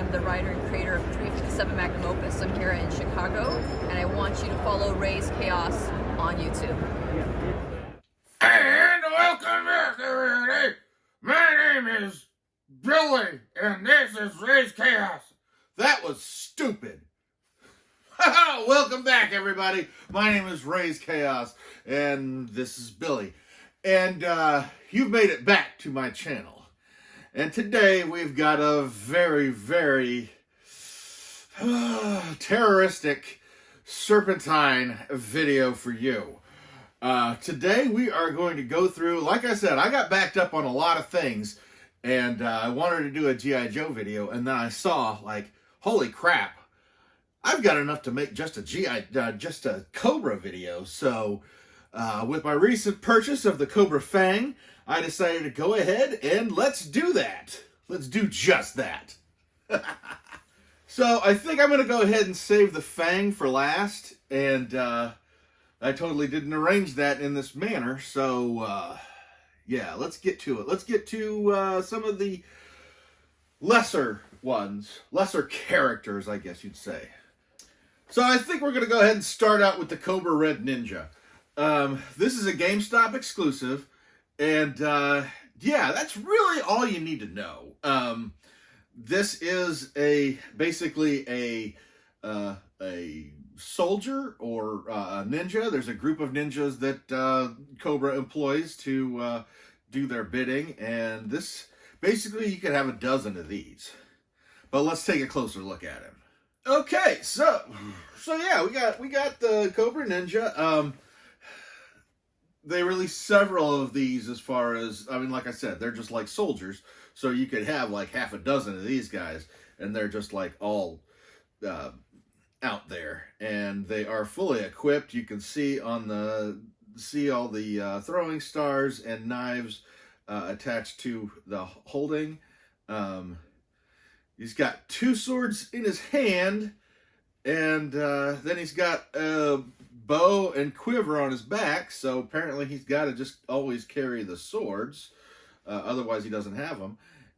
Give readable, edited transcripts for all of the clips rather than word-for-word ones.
am the writer and creator of 357 Magnum Opus. I'm here in Chicago, and I want you to follow Raze Chaos on YouTube. And welcome back, everybody. My name is Billy, and this is Raze Chaos. That was stupid. Welcome back, everybody. My name is Raze Chaos, and this is Billy. And you've made it back to my channel. And today we've got a very, very terroristic serpentine video for you. Today we are going to go through, like I said, I got backed up on a lot of things, and I wanted to do a G.I. Joe video, and then I saw, like, holy crap, I've got enough to make just a Cobra video. So with my recent purchase of the Cobra Fang, I decided to go ahead and let's do that. Let's do just that. So I think I'm going to go ahead and save the Fang for last, and I totally didn't arrange that in this manner. So yeah, let's get to it. Let's get to some of the lesser ones, lesser characters, I guess you'd say. So I think we're going to go ahead and start out with the Cobra Red Ninja. This is a GameStop exclusive, and yeah, that's really all you need to know. This is basically a soldier or a ninja. There's a group of ninjas that Cobra employs to do their bidding, and this basically you could have a dozen of these. But let's take a closer look at him. Okay, so yeah, we got the Cobra Ninja. They released several of these as far as, I mean, like I said, they're just like soldiers. So you could have like half a dozen of these guys, and they're just like all out there, and they are fully equipped. You can see all the throwing stars and knives attached to the holding. He's got two swords in his hand, and then he's got a bow and quiver on his back, so apparently he's got to just always carry the swords, otherwise he doesn't have them.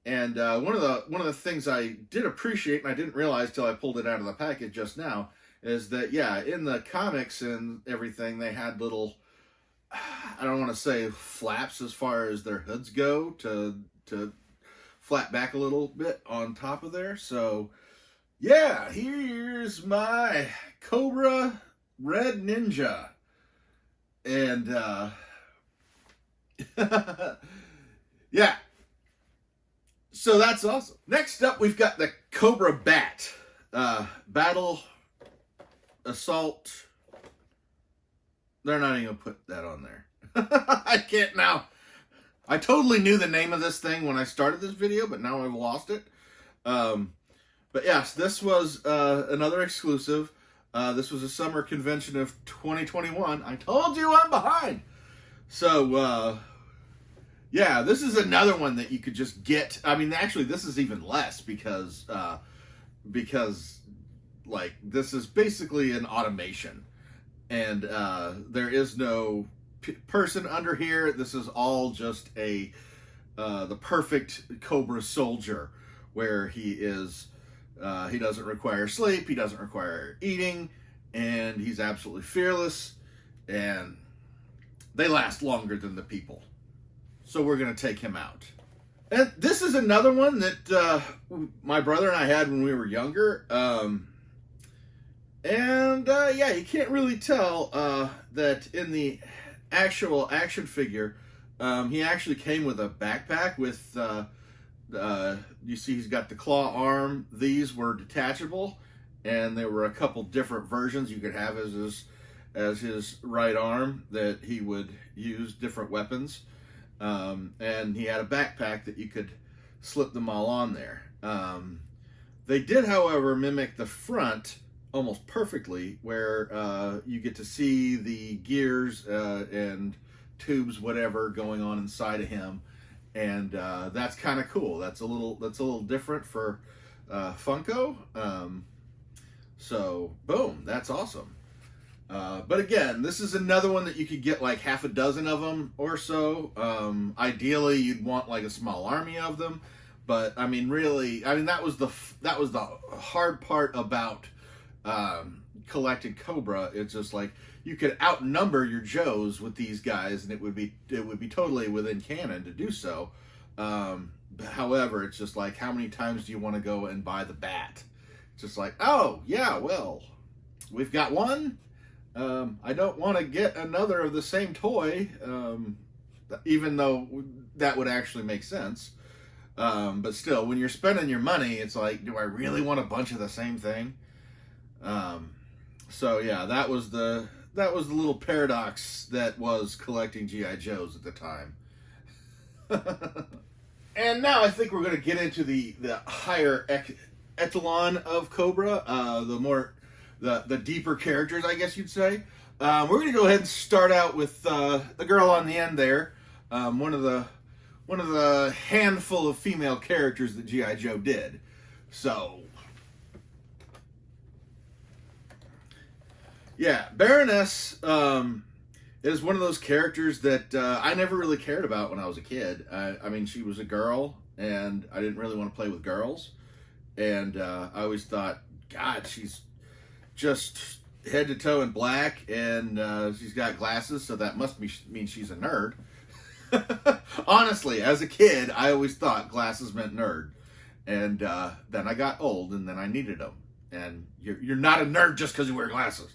And one of the things I did appreciate, and I didn't realize till I pulled it out of the package just now, is that, yeah, in the comics and everything, they had little, I don't want to say flaps as far as their hoods go, to flat back a little bit on top of there. So yeah, here's my Cobra Red Ninja. And yeah, so that's awesome. Next up, we've got the Cobra B.A.T. Battle Assault. They're not even gonna put that on there. I can't now. I totally knew the name of this thing when I started this video, but now I've lost it. But yes, this was another exclusive. This was a summer convention of 2021. I told you I'm behind. So, yeah, this is another one that you could just get. I mean, actually, this is even less because like, this is basically an automation. And there is no person under here. This is all just the perfect Cobra soldier, where he is he doesn't require sleep, he doesn't require eating, and he's absolutely fearless, and they last longer than the people. So we're going to take him out. And this is another one that my brother and I had when we were younger. Yeah, you can't really tell that in the actual action figure, he actually came with a backpack with, you see he's got the claw arm. These were detachable, and there were a couple different versions you could have as his right arm that he would use different weapons. And he had a backpack that you could slip them all on there. They did, however, mimic the front almost perfectly, where you get to see the gears and tubes, whatever, going on inside of him, and that's kind of cool. That's a little different for Funko. So boom, that's awesome. But again, this is another one that you could get like half a dozen of them or so. Ideally, you'd want like a small army of them, But I mean, really, I mean that was the hard part about collecting Cobra. It's just like you could outnumber your Joes with these guys, and it would be totally within canon to do so. However, it's just like, how many times do you want to go and buy the B.A.T? It's just like, oh yeah, well, we've got one. I don't want to get another of the same toy, even though that would actually make sense. But still, when you're spending your money, it's like, do I really want a bunch of the same thing? So yeah, that was the little paradox that was collecting G.I. Joes at the time. And now I think we're going to get into the higher echelon of Cobra, the deeper characters, I guess you'd say. We're going to go ahead and start out with the girl on the end there, one of the handful of female characters that G.I. Joe did. So, yeah, Baroness is one of those characters that I never really cared about when I was a kid. I mean, she was a girl, and I didn't really want to play with girls. And I always thought, God, she's just head to toe in black, and she's got glasses, so that must mean she's a nerd. Honestly, as a kid, I always thought glasses meant nerd. And then I got old, and then I needed them. And you're not a nerd just because you wear glasses.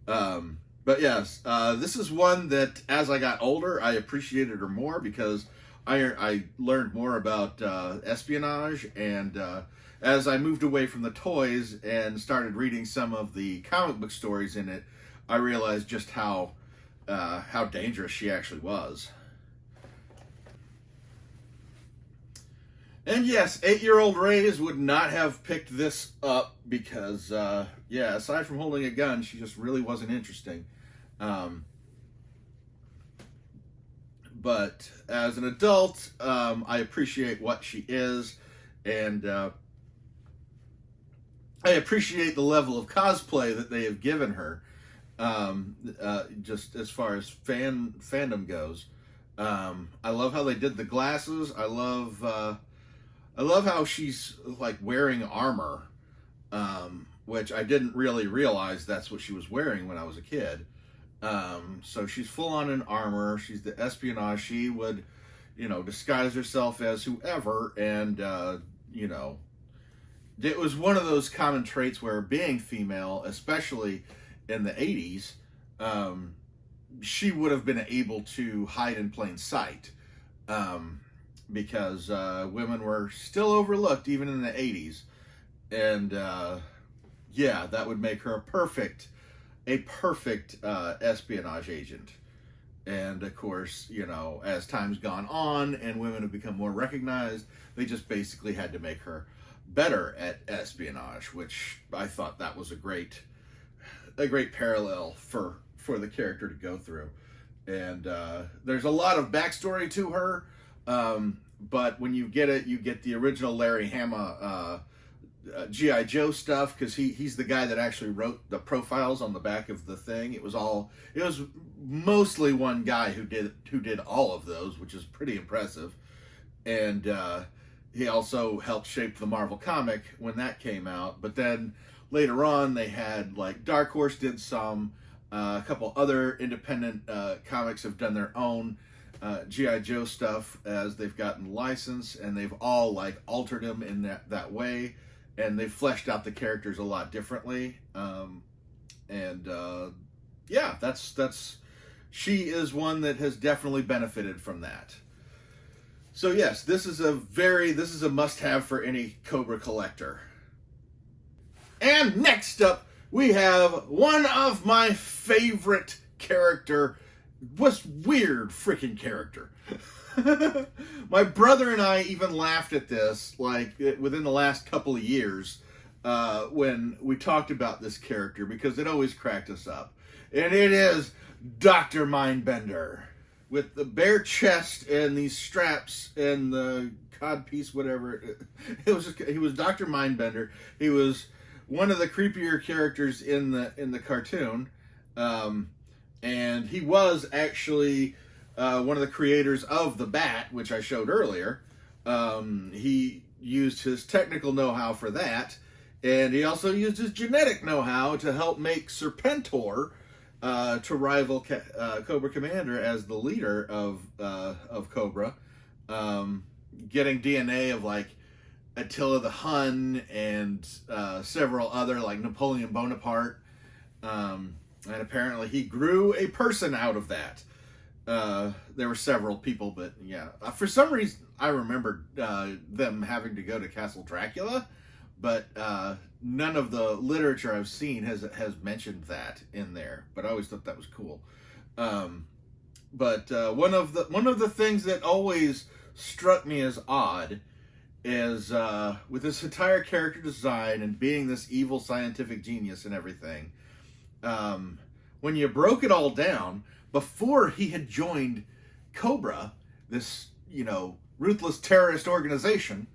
But yes, this is one that as I got older, I appreciated her more because I learned more about espionage, and as I moved away from the toys and started reading some of the comic book stories in it, I realized just how dangerous she actually was. And yes, 8-year-old Raze would not have picked this up because, yeah, aside from holding a gun, she just really wasn't interesting. But as an adult, I appreciate what she is, and I appreciate the level of cosplay that they have given her, just as far as fandom goes. I love how they did the glasses. I love how she's like wearing armor, which I didn't really realize that's what she was wearing when I was a kid. So she's full on in armor. She's the espionage. She would, disguise herself as whoever. And, it was one of those common traits where being female, especially in the 80s, she would have been able to hide in plain sight. Because women were still overlooked even in the 80s. And yeah, that would make her a perfect espionage agent. And of course, as time's gone on and women have become more recognized, they just basically had to make her better at espionage, which I thought that was a great parallel for the character to go through. And there's a lot of backstory to her. But when you get it, you get the original Larry Hama G.I. Joe stuff, because he's the guy that actually wrote the profiles on the back of the thing. It was mostly one guy who did all of those, which is pretty impressive. And he also helped shape the Marvel comic when that came out. But then later on, they had like Dark Horse did some, a couple other independent comics have done their own G.I. Joe stuff as they've gotten licensed, and they've all like altered them in that way, and they've fleshed out the characters a lot differently. Yeah, she is one that has definitely benefited from that. So yes, this is a must-have for any Cobra collector. And next up, we have one of my favorite character. Was weird freaking character. My brother and I even laughed at this like within the last couple of years when we talked about this character, because it always cracked us up. And it is Dr. Mindbender with the bare chest and these straps and the codpiece, whatever. He was Dr. Mindbender. He was one of the creepier characters in the cartoon. And he was actually one of the creators of the B.A.T, which I showed earlier. He used his technical know-how for that, and he also used his genetic know-how to help make Serpentor to rival Cobra Commander as the leader of Cobra, getting DNA of like Attila the Hun and several other, like Napoleon Bonaparte, and apparently he grew a person out of that. There were several people, but yeah, for some reason I remembered them having to go to Castle Dracula, but none of the literature I've seen has mentioned that in there. But I always thought that was cool. But one of the things that always struck me as odd is with this entire character design and being this evil scientific genius and everything. When you broke it all down, before he had joined Cobra, this, ruthless terrorist organization,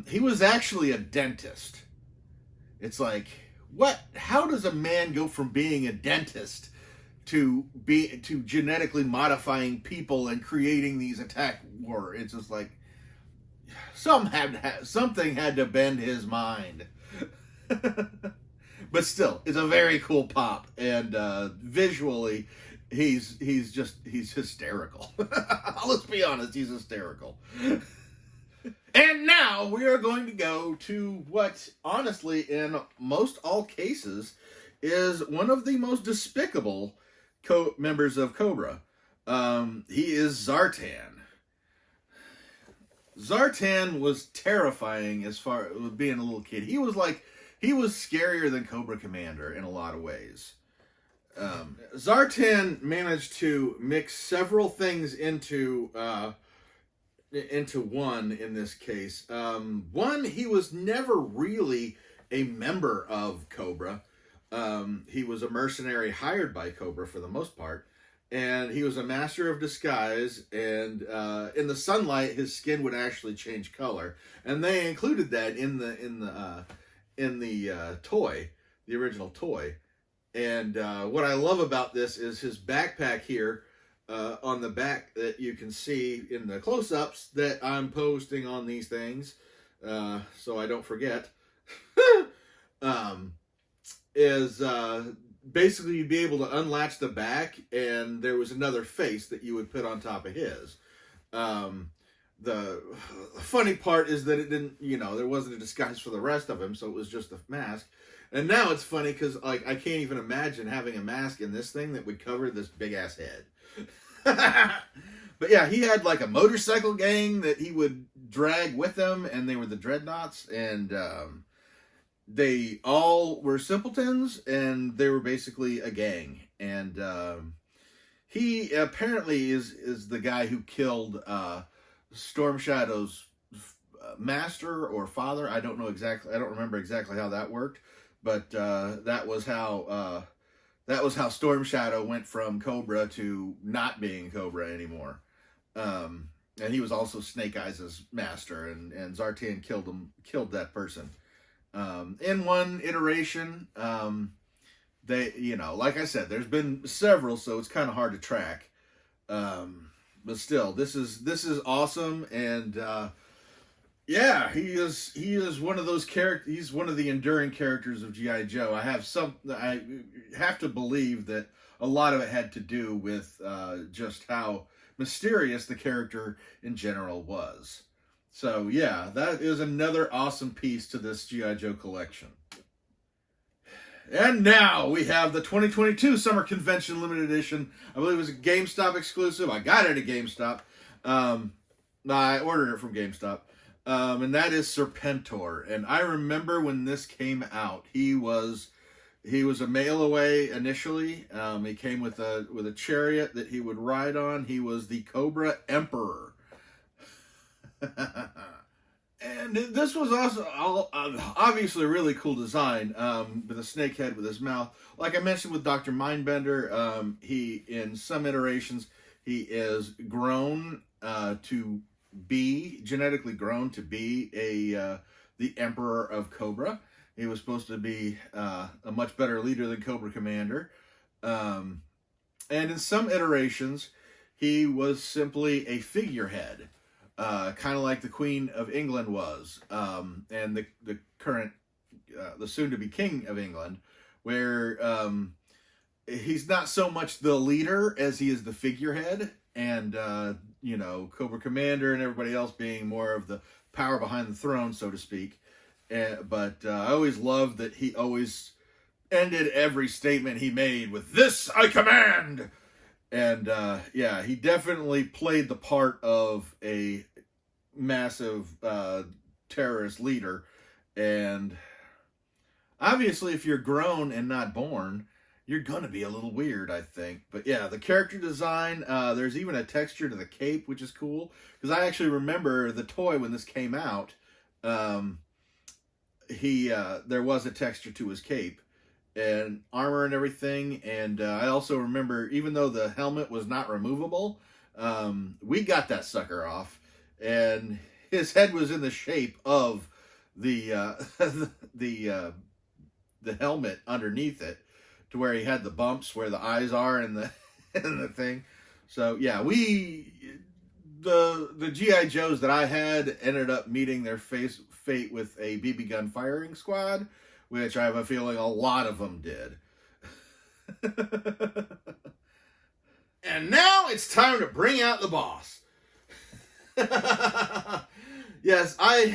he was actually a dentist. It's like, what? How does a man go from being a dentist to genetically modifying people and creating these attack war? It's just like something had to bend his mind. But still, it's a very cool pop, and visually, he's hysterical. Let's be honest, he's hysterical. And now we are going to go to what, honestly, in most all cases, is one of the most despicable members of Cobra. He is Zartan. Zartan was terrifying as far as being a little kid. He was scarier than Cobra Commander in a lot of ways. Zartan managed to mix several things into one in this case. One, he was never really a member of Cobra. He was a mercenary hired by Cobra for the most part, and he was a master of disguise, and in the sunlight his skin would actually change color, and they included that in the toy, the original toy. And what I love about this is his backpack here on the back that you can see in the close-ups that I'm posting on these things, so I don't forget, is basically you'd be able to unlatch the back, and there was another face that you would put on top of his. The funny part is that it didn't, there wasn't a disguise for the rest of him, so it was just a mask. And now it's funny because, I can't even imagine having a mask in this thing that would cover this big-ass head. But yeah, he had, a motorcycle gang that he would drag with him, and they were the Dreadnoughts, and they all were simpletons, and they were basically a gang. And he apparently is the guy who killed Storm Shadow's master or father. I don't remember exactly how that worked, but that was how Storm Shadow went from Cobra to not being Cobra anymore. And he was also Snake Eyes' master, and Zartan killed that person. In one iteration, they, like I said, there's been several, so it's kind of hard to track. But still, this is awesome, and yeah, he is one of those characters. He's one of the enduring characters of G.I. Joe. I have to believe that a lot of it had to do with just how mysterious the character in general was. So yeah, that is another awesome piece to this G.I. Joe collection. And now we have the 2022 Summer Convention Limited Edition. I believe it was a GameStop exclusive. I got it at GameStop. I ordered it from GameStop. And that is Serpentor. And I remember when this came out, he was a mail away initially. He came with a chariot that he would ride on. He was the Cobra Emperor. And this was also obviously a really cool design, with a snake head with his mouth. Like I mentioned with Dr. Mindbender, he, in some iterations, he is grown genetically grown to be the Emperor of Cobra. He was supposed to be a much better leader than Cobra Commander. And in some iterations, he was simply a figurehead. kind of like the Queen of England was, and the current, the soon-to-be King of England, where he's not so much the leader as he is the figurehead, and you know, Cobra Commander and everybody else being more of the power behind the throne, so to speak. But I always loved that he always ended every statement he made with, "This I command!" And yeah, he definitely played the part of a massive terrorist leader. And obviously, if you're grown and not born, you're going to be a little weird, I think. But yeah, the character design, there's even a texture to the cape, which is cool. Because I actually remember the toy when this came out. There was a texture to his cape and armor and everything. And I also remember, even though the helmet was not removable, we got that sucker off. And his head was in the shape of the helmet underneath it, to where he had the bumps where the eyes are and the and the thing. So yeah, the G.I. Joes that I had ended up meeting their fate with a BB gun firing squad, which I have a feeling a lot of them did. And now it's time to bring out the boss. Yes, I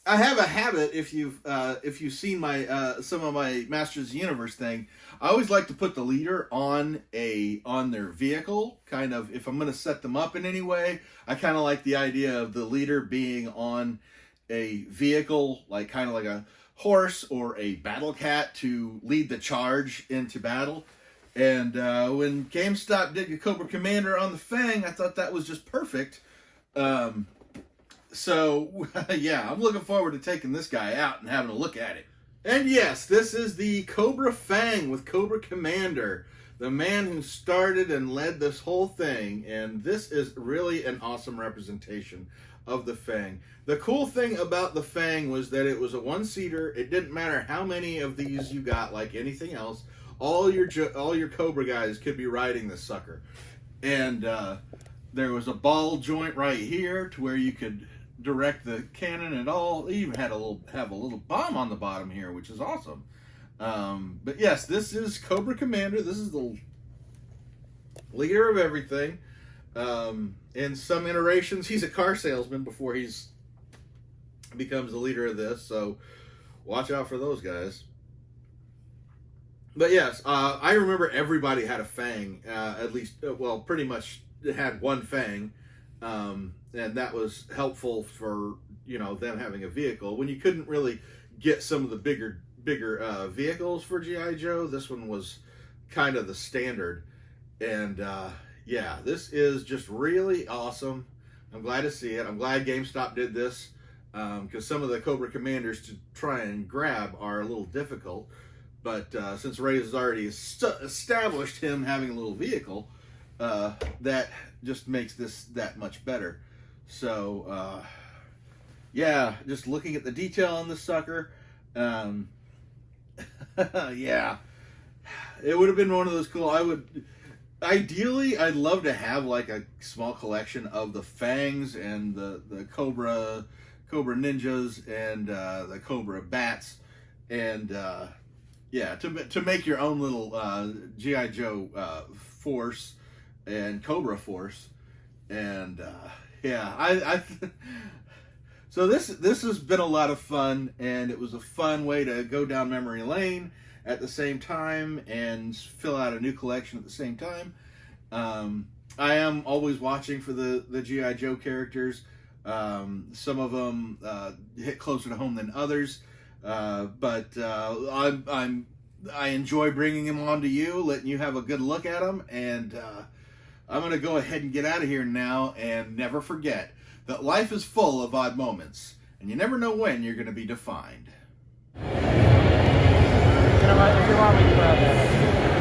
have a habit, if you've seen my some of my Masters of the Universe thing, I always like to put the leader on their vehicle. Kind of, if I'm going to set them up in any way, I kind of like the idea of the leader being on a vehicle, like kind of like a horse or a battle cat, to lead the charge into battle. And when GameStop did a Cobra Commander on the Fang, I thought that was just perfect. So, yeah, I'm looking forward to taking this guy out and having a look at it. And yes, this is the Cobra Fang with Cobra Commander, the man who started and led this whole thing. And this is really an awesome representation of the Fang. The cool thing about the Fang was that it was a one-seater. It didn't matter how many of these you got, like anything else. All your Cobra guys could be riding this sucker. And there was a ball joint right here to where you could direct the cannon at all. They even had have a little bomb on the bottom here, which is awesome. But yes, this is Cobra Commander. This is the leader of everything. In some iterations, he's a car salesman before he's becomes the leader of this. So watch out for those guys. But yes, I remember everybody had a Fang, at least, well, pretty much had one Fang, and that was helpful for, you know, them having a vehicle. When you couldn't really get some of the bigger vehicles for G.I. Joe, this one was kind of the standard. And yeah, this is just really awesome. I'm glad to see it. I'm glad GameStop did this, because some of the Cobra Commanders to try and grab are a little difficult. But since Raze has already established him having a little vehicle, that just makes this that much better. So, yeah, just looking at the detail on this sucker, yeah, it would have been one of those cool. Ideally, I'd love to have like a small collection of the Fangs and the Cobra Ninjas and the Cobra Bats, and yeah, to make your own little G.I. Joe force and Cobra force. And yeah, so this has been a lot of fun, and it was a fun way to go down memory lane at the same time and fill out a new collection at the same time. I am always watching for the G.I. Joe characters. Some of them hit closer to home than others. But I enjoy bringing them on to you, letting you have a good look at them, and I'm going to go ahead and get out of here now, and never forget that life is full of odd moments, and you never know when you're going to be defined. You know what, if you want, we can grab that.